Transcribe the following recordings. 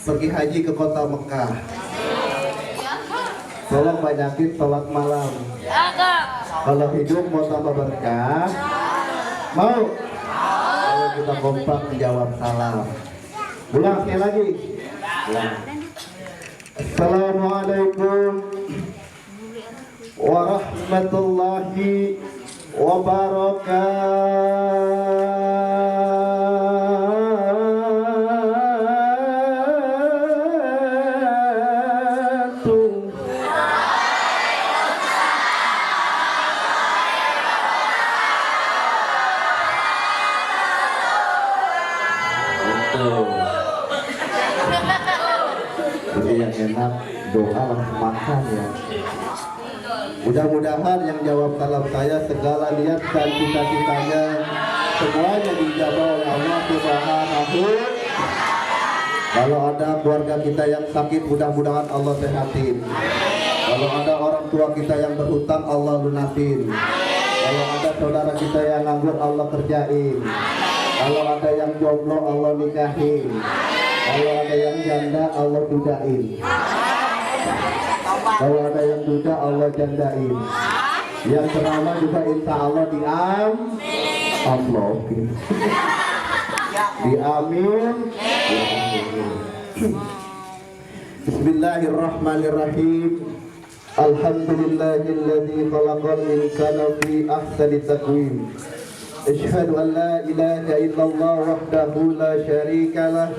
pergi haji ke kota Mekah. Tolong banyakin sholat malam. Kalau hidup mau tambah berkah, mau? Kalau kita kompak menjawab salam. Ulang sekali lagi. Ulang. Assalamualaikum warahmatullahi wabarakatuh. Jadi yang enak doa langsung makan ya. Mudah-mudahan yang jawab salam saya segala niat dan cita-citanya semuanya dijawab oleh Allah Subhanahu. Kalau ada keluarga kita yang sakit, mudah-mudahan Allah sehatin. Kalau ada orang tua kita yang berhutang, Allah lunasin. Kalau ada saudara kita yang nganggur, Allah kerjain. Kalau ada yang jomblo, Allah nikahin. Kalau ada yang janda, Allah dudain. Kalau ada yang duda, Allah jandain. Yang ceramah juga insya Allah diamin. Bismillahirrahmanirrahim. Alhamdulillahilladzi khalaqal insana fi ahsani taqwim. Asyhadu an la ilaha illallah wahdahu la syarika lah.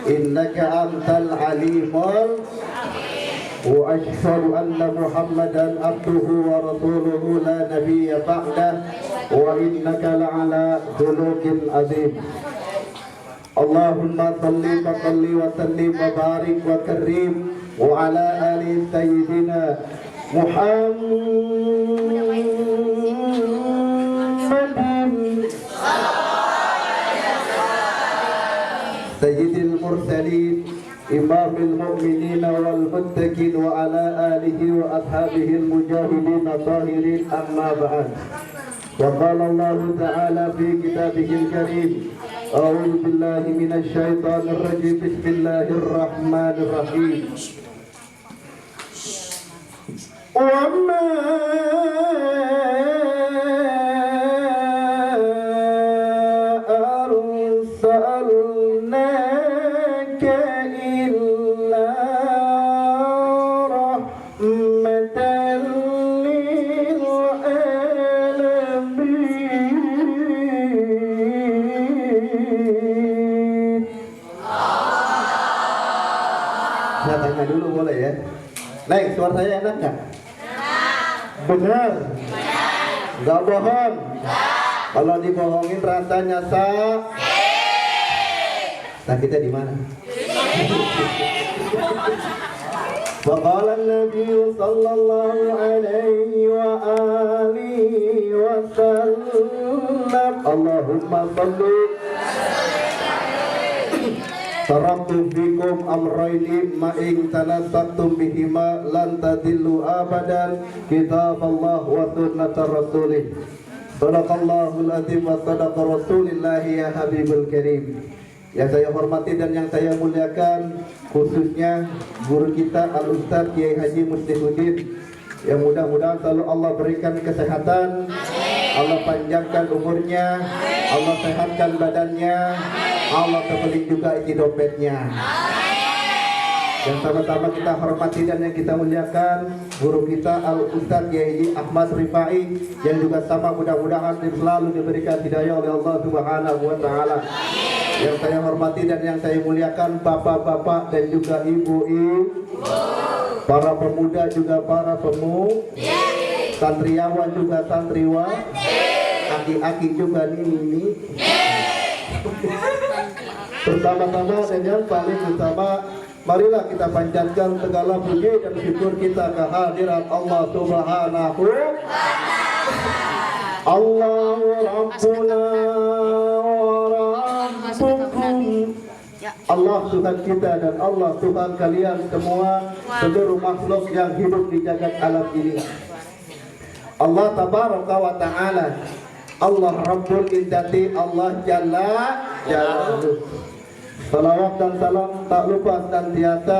Innaka antal alimul. Wa asyhadu anna Muhammadan abduhu wa rasuluhu la nabiyya ba'dah. Wa innaka la'ala khuluqin azim. Allahumma salli wa salli wa sallim wa barik wa karim wa ala ali sayyidina Muhammadin sayyidil mursalin imamil mu'minin wal muttaqin wa ala alihi wa ashabihi al mujahidin tahirin amma ba'd. Wa qala Allah ta'ala fi kitabihil karim a'udzu billahi minasy syaithanir rajim bismillahirrahmanirrahim. Wa ma arsalnaka illa rahmatan lil alamin. Saya tanya dulu boleh ya? Neng, suara saya enak nggak? Benar? Nggak bohong? Kalau dibohongin rasanya Nah kita di mana? Waqala an-nabiy sallallahu alaihi wa alihi wa sallam Allahumma salli taraktu fikum amrayni ma'in tanassaktum bihima lan tadillu abadan kitaballah wa sunnatar rasulih. Sadaqallahul azim wa sadaqa rasulillahi ya habibul karim. Yang saya hormati dan yang saya muliakan, khususnya guru kita Al-Ustaz Kiai Haji Muslihuddin, yang mudah-mudahan selalu Allah berikan kesehatan, Allah panjangkan umurnya, Allah sehatkan badannya, Allah tebelin juga isi dompetnya. Yang sama-sama kita hormati dan yang kita muliakan guru kita Al-Ustaz Kiai Ahmad Rifai, yang juga sama mudah-mudahan selalu diberikan hidayah oleh Allah Subhanahu wa taala. Yang saya hormati dan yang saya muliakan bapak-bapak dan juga ibu-ibu, para pemuda juga para santriawan juga santriwan, aki-aki juga ini. Bersama-sama dengan paling utama, marilah kita panjatkan segala puji dan syukur kita kehadirat Allah Subhanahu wa ta'ala. Allahu Rabbuna wa Rabbukum. Allah Tuhan kita dan Allah Tuhan kalian semua, seluruh makhluk yang hidup di jagat alam ini. Allah Tabaraka wa Ta'ala, Allah Rabbul Izzati, Allah Jalla Jalaluh. Salawat dan salam tak lupa senantiasa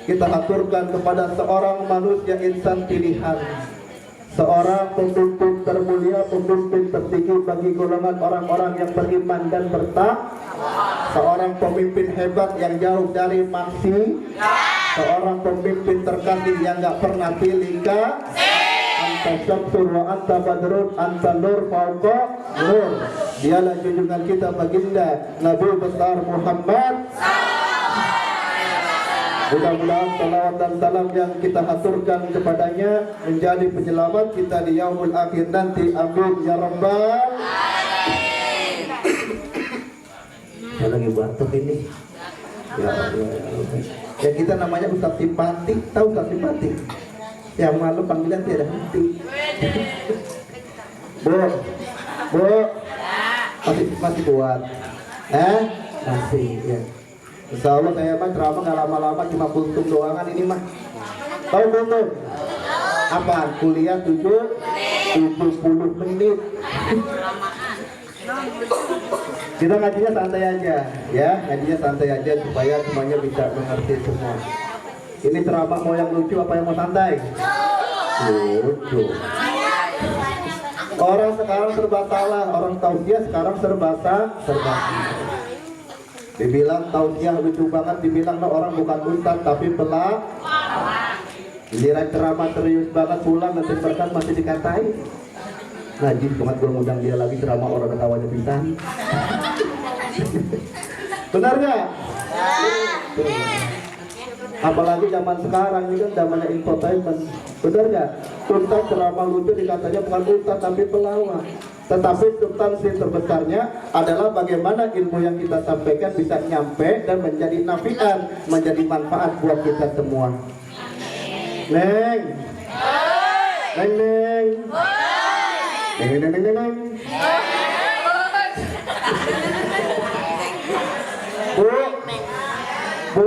kita aturkan kepada seorang manusia insan pilihan, seorang pemimpin termulia, pemimpin tertinggi bagi golongan orang-orang yang beriman dan bertakwa, seorang pemimpin hebat yang jauh dari maksi, seorang pemimpin terkasih yang gak pernah pilih kasih. Anta syamsul wa anta badrun anta nur fauqa nur. Dialah junjungan kita baginda Nabi besar Muhammad. Mudah-mudahan salawat dan salam yang kita haturkan kepadanya menjadi penyelamat kita di yaumul akhir nanti. Amin ya rabbal alamin. Saya lagi batuk ini. Ya Allah. Ya kita namanya Ustaz Simpatik, tahu Ustaz Simpatik? Yang malu panggilan tiada henti. Bu, masih kuat? Masih. Ya. Insya Allah saya mah ceramah nggak lama-lama, cuma kultum doangan ini mah. Tahu kultum? Apa? Kuliah 70 menit. Kita ngajinya santai aja, ya. Ngajinya santai aja supaya semuanya bisa mengerti semua. Ini ceramah mau yang lucu apa yang mau santai? Lucu. Orang sekarang serba salah, orang tausiah sekarang serba salah. Dibilang tausiah lucu banget, dibilang orang bukan ustaz tapi pelak. Giliran ceramah serius banget pulang nanti berkat masih dikatain. Najib banget gue ngundang dia lagi ceramah orang ketawanya bintang. Benar nggak? Apalagi zaman sekarang ini kan zamannya infotainment. Benar nggak? Ustaz ceramah lucu dikatanya bukan ustaz tapi pelawak. Tetapi substansi terbesarnya adalah bagaimana ilmu yang kita sampaikan bisa nyampe dan menjadi nafi'an, menjadi manfaat buat kita semua. Neng, neng, neng, neng, neng, neng, neng. Bu,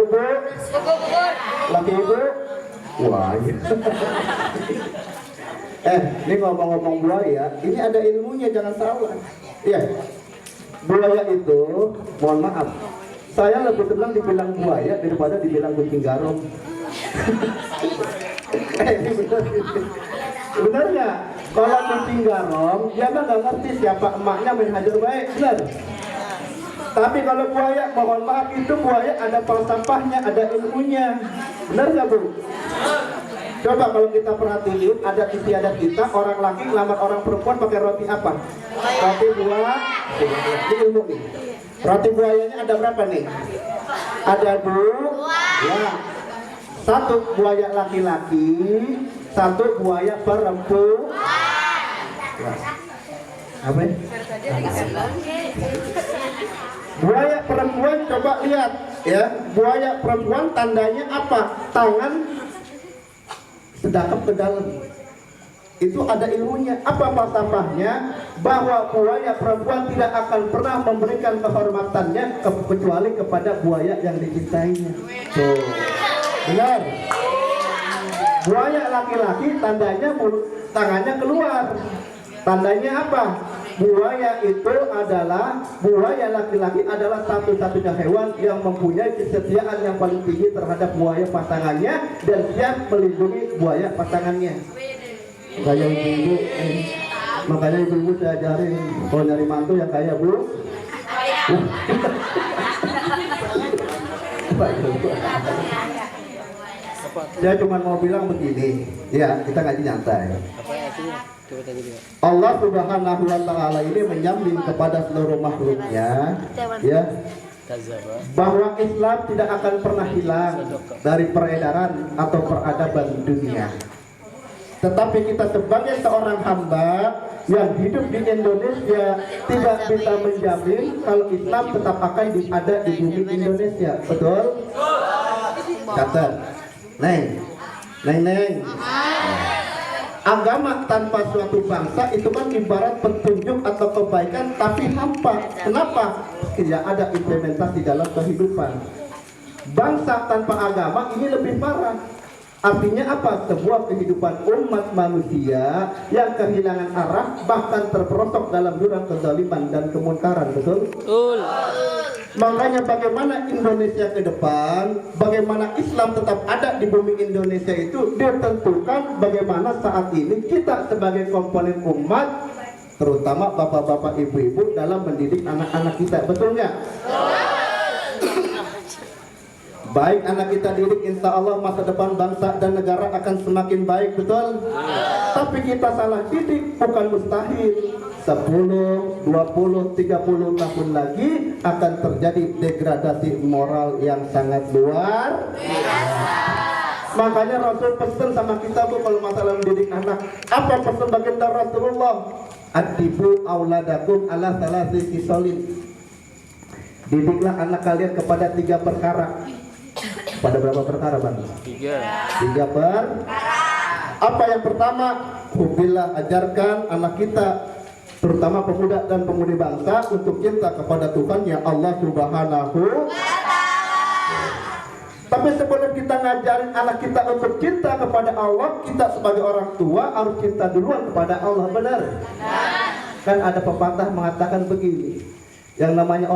laki ibu, wah. Ini ngomong-ngomong buaya, ini ada ilmunya, jangan salah. Ya, buaya itu, mohon maaf, saya lebih senang dibilang buaya daripada dibilang kucing garong. Ini benar nggak? Kalau kucing garong, dia mah nggak ngerti siapa emaknya main hajar baik, benar. Tapi kalau buaya, mohon maaf, itu buaya ada falsafahnya, ada ilmunya, benar nggak Bu? Coba kalau kita perhatiin, ada istiadat kita, orang laki ngelamar orang perempuan pakai roti apa? Roti buah. Ini ilmu nih. Roti buayanya ada berapa nih? Ada 2. Ya. 1 buaya laki-laki, 1 buaya perempuan. Ya. Apa ya? Buaya perempuan, coba lihat ya. Buaya perempuan tandanya apa? Tangan sedekap ke dalam. Itu ada ilmunya. Apa falsafahnya? Bahwa buaya perempuan tidak akan pernah memberikan kehormatannya kecuali kepada buaya yang dicintainya. Tuh. Benar. Buaya laki-laki tandanya tangannya keluar. Tandanya apa? Buaya itu adalah, buaya laki-laki adalah satu-satunya hewan yang mempunyai kesetiaan yang paling tinggi terhadap buaya pasangannya dan siap melindungi buaya pasangannya. Kayak ibu-ibu, makanya ibu-ibu saya ajarin kalau nyari mantu yang kaya Bu. Saya cuma mau bilang begini, ya kita ngaji nyantai. Allah Subhanahu wa Ta'ala ini menjamin kepada seluruh makhluknya, ya, bahwa Islam tidak akan pernah hilang dari peredaran atau peradaban dunia. Tetapi kita sebagai seorang hamba yang hidup di Indonesia tidak bisa menjamin kalau Islam tetap akan ada di bumi Indonesia. Betul? Catat. Neng. Agama tanpa suatu bangsa itu kan ibarat petunjuk atau kebaikan tapi hampa. Kenapa? Tidak ada implementasi dalam kehidupan. Bangsa tanpa agama ini lebih parah. Artinya apa? Sebuah kehidupan umat manusia yang kehilangan arah, bahkan terperosok dalam jurang kezaliman dan kemunkaran. Betul? Betul. Makanya bagaimana Indonesia ke depan, bagaimana Islam tetap ada di bumi Indonesia itu ditentukan bagaimana saat ini kita sebagai komponen umat, terutama bapak-bapak, ibu-ibu dalam mendidik anak-anak kita. Betul nggak? Baik anak kita didik, insya Allah masa depan bangsa dan negara akan semakin baik, betul? Tapi kita salah didik, bukan mustahil 10, 20, 30 tahun lagi akan terjadi degradasi moral yang sangat luar biasa. Makanya Rasul pesan sama kita tuh kalau masalah mendidik anak. Apa pesan baginda Rasulullah? Adibu auladakum ala salasi kisolin. Didiklah anak kalian kepada 3 perkara. Pada berapa perkara, Bang? 3 perkara. Apa yang pertama? Hubillah, ajarkan anak kita, terutama pemuda dan pemudi bangsa, untuk cinta kepada Tuhan yang Allah Subhanahu wa Ta'ala. Tapi sebelum kita ngajarin anak kita untuk cinta kepada Allah, kita sebagai orang tua harus cinta duluan kepada Allah. Benar? Kan ada pepatah mengatakan begini, yang namanya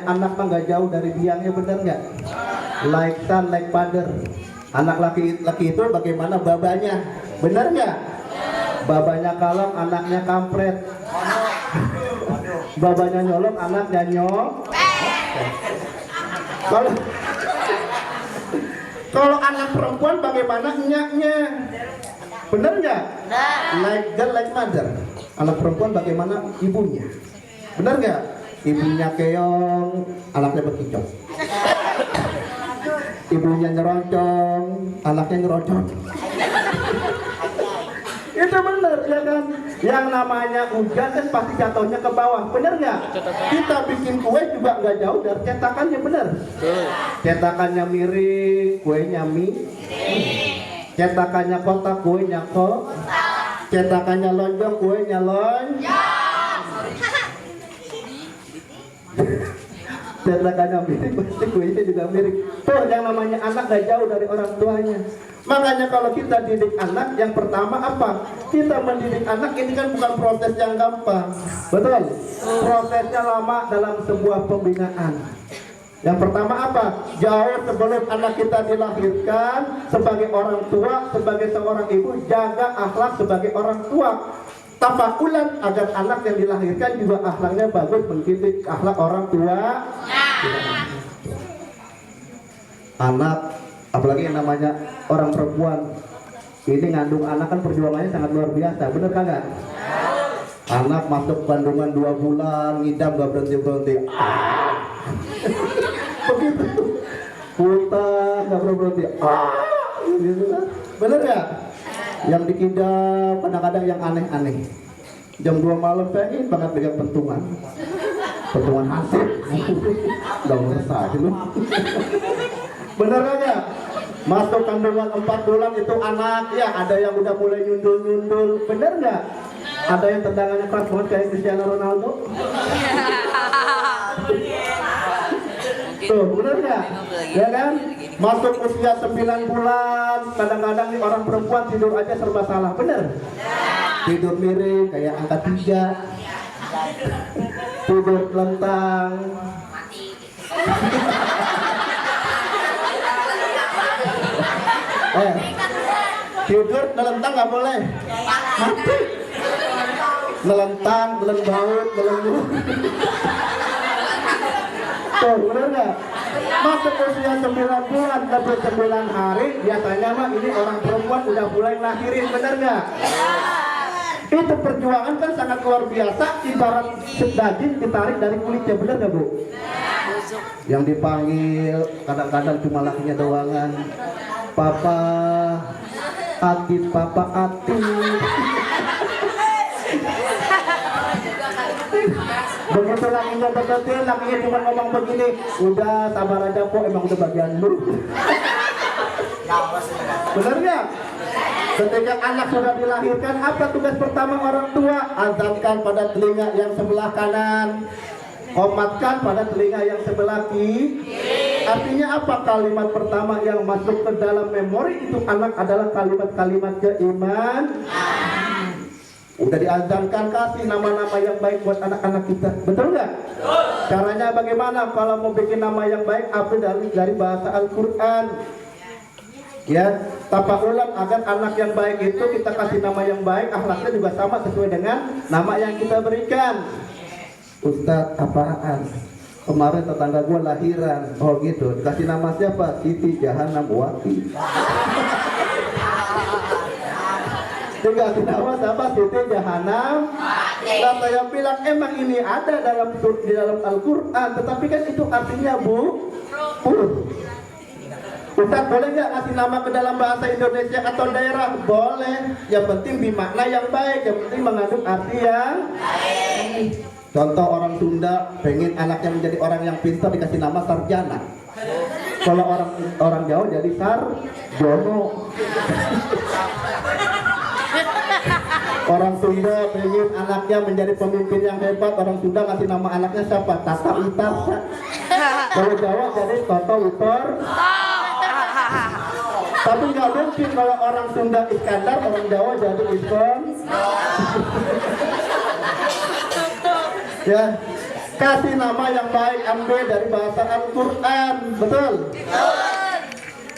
anak mah nggak jauh dari biangnya, benar nggak? Like son, like father. Anak laki-laki itu bagaimana babanya, benar nggak? Babanya kalong, anaknya kampret. Babanya nyolong, anaknya nyok. Kalau anak perempuan bagaimana nyaknya, benar nggak? Like girl, like mother. Anak perempuan bagaimana ibunya, benar nggak? Ibunya keong, anaknya berkicau. Ibunya nyeroncong, anaknya ngeroncong. Itu benar ya kan? Yang namanya hujan kan pasti jatuhnya ke bawah, benar nggak? Kita bikin kue juga nggak jauh dari cetakannya, benar? Cetakannya miring, kuenya miring. Cetakannya kotak, kuenya kotak. Cetakannya lonjong, kuenya lonjong. Cetakannya miring, pasti kuenya juga miring. Tuh yang namanya anak gak jauh dari orang tuanya. Makanya kalau kita didik anak, yang pertama apa? Kita mendidik anak ini kan bukan proses yang gampang, betul? Prosesnya lama dalam sebuah pembinaan. Yang pertama apa? Jauh sebelum anak kita dilahirkan, sebagai orang tua, sebagai seorang ibu, jaga akhlak sebagai orang tua. Tafakulan agar anak yang dilahirkan juga akhlaknya bagus, mendidik akhlak orang tua. Anak, apalagi yang namanya orang perempuan, ini ngandung anak kan perjuangannya sangat luar biasa, bener kagak? Anak masuk kandungan 2 bulan, ngidam gak berhenti-berhenti. Begitu, putar gak berhenti. Gitu kan? Bener ya? Yang dikidam kadang-kadang yang aneh-aneh. Jam 2 malam pengen banget pegang pentungan hasil. Gak ngerasa gitu. Bener aja. Masuk kandungan 4 bulan itu anak, ya ada yang udah mulai nyundul-nyundul. Bener nggak? Ada yang tendangannya keras banget kayak Cristiano Ronaldo. Tuh, bener nggak? Ya kan? Masuk usia 9 bulan, kadang-kadang nih orang perempuan tidur aja serba salah, bener? Tidur miring kayak angka 3, tidur telentang. Tidur nelentang nggak boleh, mati. Nelentang, nelenbaut, nelenbut. Tuh, bener nggak? Masuk usia 9 bulan, lebih 9 hari, biasanya mah ini orang perempuan udah mulai lahirin, bener nggak? Itu perjuangan kan sangat luar biasa, ibarat daging ditarik dari kulitnya, bener nggak, Bu? Yang dipanggil kadang-kadang cuma lakinya doangan. Papa Ati, Papa Ati. Begitu lakinya berhenti, lakinya cuma ngomong begini, udah sabar aja po, emang udah bagian lu. Bener nggak? Ketika anak sudah dilahirkan, apa tugas pertama orang tua? Azankan pada telinga yang sebelah kanan, komatkan pada telinga yang sebelah kiri. Artinya apa? Kalimat pertama yang masuk ke dalam memori itu anak adalah kalimat-kalimat keiman. Udah diajarkan kasih nama-nama yang baik buat anak-anak kita, betul nggak? Caranya bagaimana? Kalau mau bikin nama yang baik, ambil dari bahasa Al-Quran. Ya, tafa'ulan agar anak yang baik itu kita kasih nama yang baik, akhlaknya juga sama sesuai dengan nama yang kita berikan. Ustadz apaan? Kemarin tetangga gua lahiran, oh gitu, dikasih nama siapa? Siti Jahanam Wati. Dikasih nama siapa? Siti Jahanam. Nah, saya bilang emang ini ada di dalam Al-Quran, tetapi kan itu artinya Ustaz boleh nggak ngasih nama ke dalam bahasa Indonesia atau daerah? Boleh. Yang penting bermakna yang baik, yang penting mengandung arti yang baik. Contoh orang Sunda pengen anaknya menjadi orang yang pintar, dikasih nama Sarjana. Kalau orang Jawa jadi Sarjono. Orang Sunda pengen anaknya menjadi pemimpin yang hebat, orang Sunda ngasih nama anaknya siapa? Tata Utarsa. Kalau Jawa jadi Toto Utor. Tapi nggak mungkin kalau orang Sunda Iskandar, orang Jawa jadi Iskon. Ya, kasih nama yang baik, ambil dari bahasa Al-Quran, betul?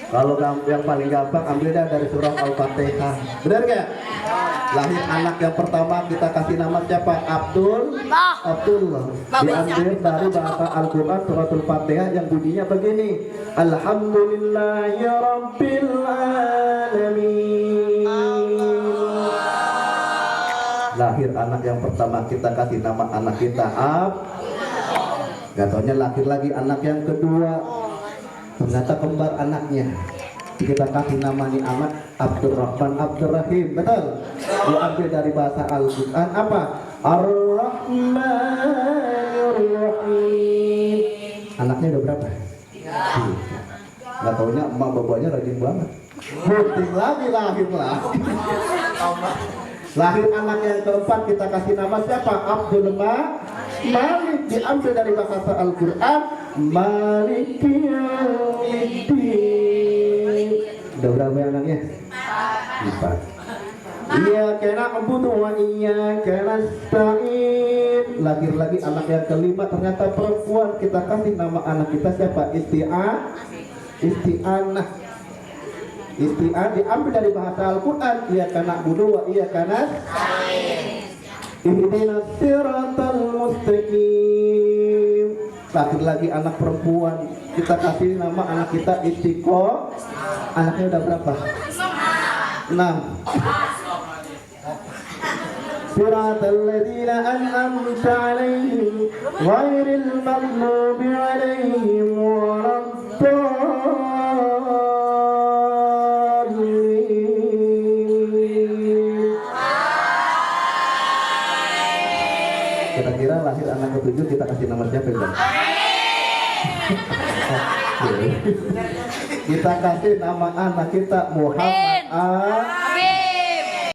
Kalau yang paling gampang ambil dari surah Al-Fatihah, benar nggak? Lahir anak yang pertama kita kasih nama siapa? Abdullah. Diambil dari bahasa Al-Quran surah Al-Fatihah yang bunyinya begini. Alhamdulillahirabbil alamin. Lahir anak yang pertama kita kasih nama anak kita Gak taunya lahir lagi anak yang kedua, ternyata kembar anaknya. Kita kasih nama nih anak Abdurrahman Abdurrahim, betul? Diambil dari bahasa Al-Quran apa? Ar-Rahmanir-Rahim. Anaknya udah berapa? 3. Gak taunya emak bapaknya rajin banget. Bunting lagi lahir lah. Lahir anak yang keempat kita kasih nama siapa? Abdul Malik. Diambil dari bahasa Al-Quran Malik Yaumiddin. Udah berapa anaknya? 4. Iya kena abudu wa iya kena nasta'in. Lahir lagi anak yang kelima ternyata perempuan, kita kasih nama anak kita siapa? Isti'anah. Isti'an diambil dari bahasa Al-Quran. Iya kena abudu wa iya kena nasta'in. Ihdinas siratal mustaqim. Lahir lagi anak perempuan, kita kasih nama anak kita Istiqo. Anaknya udah berapa? 6. Siratal ladzina an'amta 'alaihim ghairil maghdubi 'alaihim waladdallin. Kira-kira lahir anak ke-7 kita kasih nama siapa ya? Kita kasih nama anak kita Muhammad